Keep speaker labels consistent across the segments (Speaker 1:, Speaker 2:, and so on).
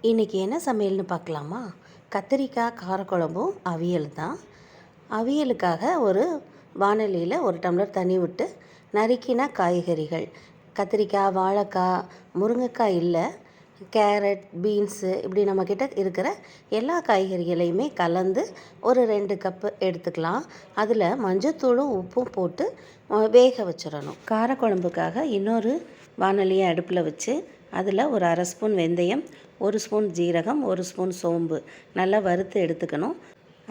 Speaker 1: இன்றைக்கி என்ன சமையல்னு பார்க்கலாமா? கத்திரிக்காய் காரக்குழம்பும் அவியல் தான். அவியலுக்காக ஒரு வாணலியில் ஒரு டம்ளர் தண்ணி விட்டு நறுக்கின காய்கறிகள், கத்திரிக்காய், வாழைக்காய், முருங்கைக்காய் இல்லை, கேரட், பீன்ஸு இப்படி நம்மக்கிட்ட இருக்கிற எல்லா காய்கறிகளையுமே கலந்து ஒரு 2 கப்பு எடுத்துக்கலாம். அதில் மஞ்சத்தூளும் உப்பும் போட்டு வேக வச்சிடணும். காரக்குழம்புக்காக இன்னொரு வாணலியை அடுப்பில் வச்சு அதில் ஒரு 1/2 ஸ்பூன் வெந்தயம், 1 ஸ்பூன் ஜீரகம், 1 ஸ்பூன் சோம்பு நல்லா வறுத்து எடுத்துக்கணும்.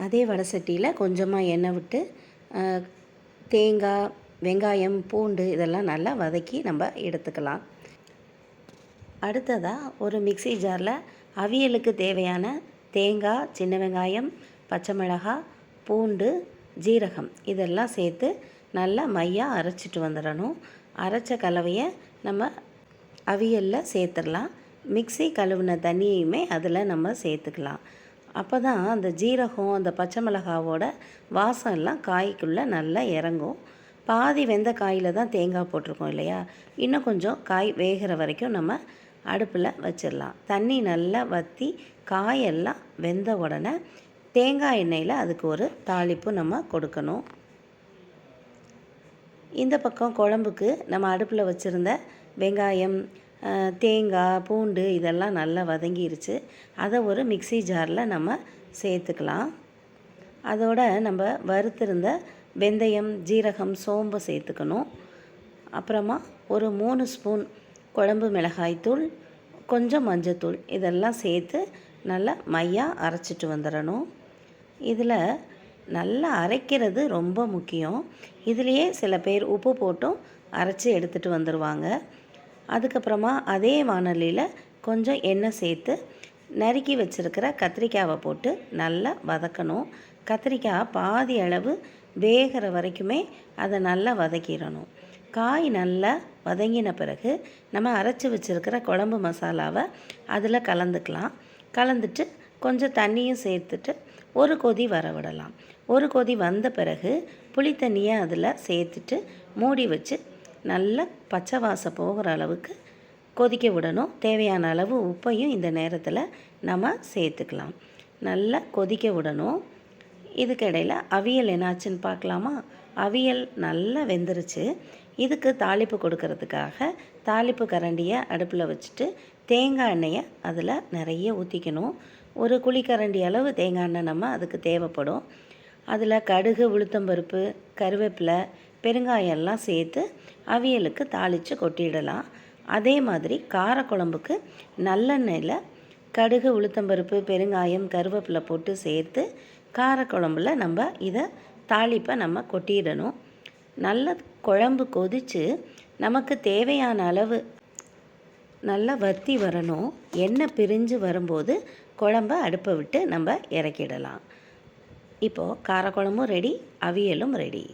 Speaker 1: அதே வடை சட்டியில் கொஞ்சமாக எண்ணெய் விட்டு தேங்காய், வெங்காயம், பூண்டு இதெல்லாம் நல்லா வதக்கி நம்ம எடுத்துக்கலாம். அடுத்ததாக ஒரு மிக்ஸி ஜாரில் அவியலுக்கு தேவையான தேங்காய், சின்ன வெங்காயம், பச்சை மிளகாய், பூண்டு, ஜீரகம் இதெல்லாம் சேர்த்து நல்லா மையாக அரைச்சிட்டு வந்துடணும். அரைச்ச கலவையை நம்ம அவியலில் சேர்த்துடலாம். மிக்ஸி கழுவின தண்ணியுமே அதில் நம்ம சேர்த்துக்கலாம். அப்போ தான் அந்த ஜீரகம், அந்த பச்சை மிளகாவோட வாசம் எல்லாம் காய்க்குள்ளே நல்லா இறங்கும். பாதி வெந்த காயில் தான் தேங்காய் போட்டிருக்கோம் இல்லையா, இன்னும் கொஞ்சம் காய் வேகிற வரைக்கும் நம்ம அடுப்பில் வச்சிடலாம். தண்ணி நல்லா வற்றி காயெல்லாம் வெந்த உடனே தேங்காய் எண்ணெயில் அதுக்கு ஒரு தாளிப்பு நம்ம கொடுக்கணும். இந்த பக்கம் குழம்புக்கு நம்ம அடுப்பில் வச்சுருந்த வெங்காயம், தேங்காய், பூண்டு இதெல்லாம் நல்லா வதங்கிருச்சு. அதை ஒரு மிக்ஸி ஜாரில் நம்ம சேர்த்துக்கலாம். அதோட நம்ம வறுத்திருந்த வெந்தயம், ஜீரகம், சோம்பு சேர்த்துக்கணும். அப்புறமா ஒரு 3 ஸ்பூன் குழம்பு மிளகாய்த்தூள், கொஞ்சம் மஞ்சத்தூள் இதெல்லாம் சேர்த்து நல்லா மையாக அரைச்சிட்டு வந்துடணும். இதில் நல்லா அரைக்கிறது ரொம்ப முக்கியம். இதுலேயே சில பேர் உப்பு போட்டும் அரைச்சி எடுத்துகிட்டு வந்துடுவாங்க. அதுக்கப்புறமா அதே வாணலியில் கொஞ்சம் எண்ணெய் சேர்த்து நறுக்கி வச்சுருக்கிற கத்திரிக்காவை போட்டு நல்லா வதக்கணும். கத்திரிக்காய் பாதி அளவு வேகிற வரைக்குமே அதை நல்லா வதக்கிடணும். காய் நல்லா வதங்கின பிறகு நம்ம அரைச்சி வச்சுருக்கிற குழம்பு மசாலாவை அதில் கலந்துக்கலாம். கலந்துட்டு கொஞ்சம் தண்ணியும் சேர்த்துட்டு ஒரு கொதி வர விடலாம். ஒரு கொதி வந்த பிறகு புளி தண்ணியை அதில் சேர்த்துட்டு மூடி வச்சு நல்லா பச்சை வாசம் போகிற அளவுக்கு கொதிக்க விடணும். தேவையான அளவு உப்பையும் இந்த நேரத்தில் நம்ம சேர்த்துக்கலாம். நல்லா கொதிக்க விடணும். இதுக்கிடையில் அவியல் என்னாச்சுன்னு பார்க்கலாமா? அவியல் நல்லா வெந்துருச்சு. இதுக்கு தாளிப்பு கொடுக்கறதுக்காக தாளிப்பு கரண்டியை அடுப்பில் வச்சுட்டு தேங்காய் எண்ணெயை அதில் நிறைய ஊற்றிக்கணும். ஒரு குழிக்கரண்டி அளவு தேங்காய் எண்ணெய் நம்ம அதுக்கு தேவைப்படும். அதில் கடுகு, உளுத்தம்பருப்பு, கருவேப்பிலை, பெருங்காயம் எல்லாம் சேர்த்து அவியலுக்கு தாளித்து கொட்டிடலாம். அதே மாதிரி காரக்குழம்புக்கு நல்லெண்ணெயில் கடுகு, உளுத்தம்பருப்பு, பெருங்காயம், கருவேப்பிலை போட்டு சேர்த்து காரக்குழம்புல நம்ம இதை தாளிப்பை நம்ம கொட்டிடணும். நல்ல குழம்பு கொதித்து நமக்கு தேவையான அளவு நல்லா வற்றி வரணும். எண்ணெய் பிரிஞ்சு வரும்போது குழம்பை அடுப்பை விட்டு நம்ம இறக்கிடலாம். இப்போது காரக்குழம்பும் ரெடி, அவியலும் ரெடி.